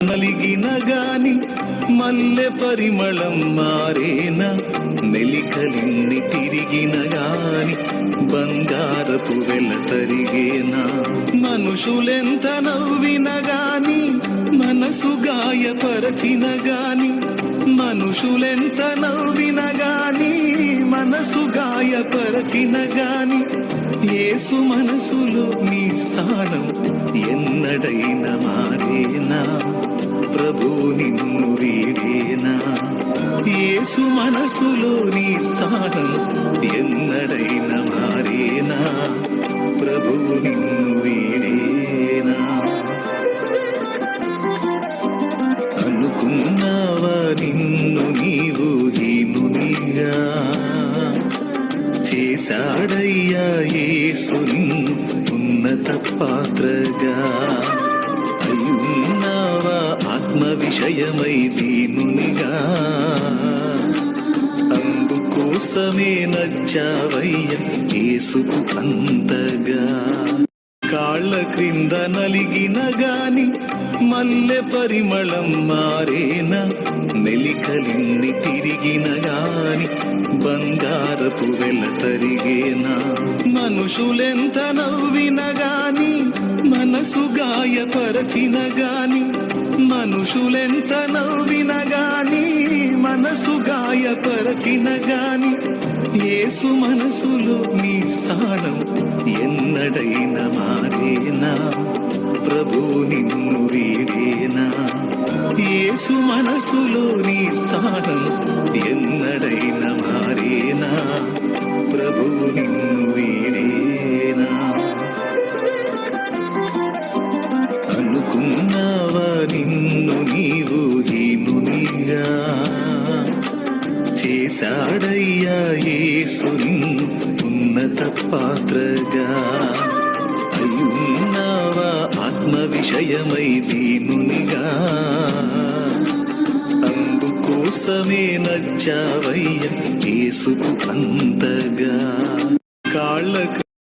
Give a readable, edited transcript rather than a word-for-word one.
నలిగిన గాని మల్లె పరిమళం మారేనా, మెలికలిన్ని తిరిగిన గాని బంగారపు వెల తరిగేనా. మనుషులెంత నవ్విన గాని మనసు గాయపరచిన గాని, మనుషులెంత నవ్విన గాని మనసు గాయపరచిన గాని, యేసు మనసులో నీ స్థానం ఎన్నడైనా మారేనా, ప్రభు నిన్ను వీడేనా. యేసు మనసులో నీ స్థానం ఎన్నడైనా మారేనా, ప్రభు నిన్ను వీడేనా. అనుకున్నావా నిన్ను నీవు హీనునిగా, చేశాడయ్యా యేసు నిన్ను ఉన్నత పాత్రగా. అయ్యున్నావా ఆత్మ విషయమై దీనునిగా, అందుకోసమే నచ్చావయ్య యేసుకు అంతగా. కాళ్ళ క్రింద నలిగిన గాని మల్లె పరిమళం మారేనా, మెలికలిన్ని తిరిగిన గాని బంగారపు వెల తరిగేనా. మనుషులెంత నవ్విన గాని మనసు గాయపరచిన గాని, మనుషులెంత నవ్విన గాని మనసు గాయపరచిన గాని, యేసు మనసులో నీ స్థానం ఎన్నడైనా మారేనా, ప్రభు నిన్ను వీడేనా. యేసు మనసులో నీ స్థానం ఎన్నడైనా మారేనా, ప్రభు నిన్ను వీడేనా. అనుకున్నావా నిన్ను నీవు హీనునిగా, చేశాడయ్యా యేసు నిన్ను ఉన్నత పాత్రగా. అయ్యున్నావా ఆత్మ విషయమై దీనునిగా, అందుకోసమే నచ్చావయ్య యేసుకు అంతగా. కాళ్ళ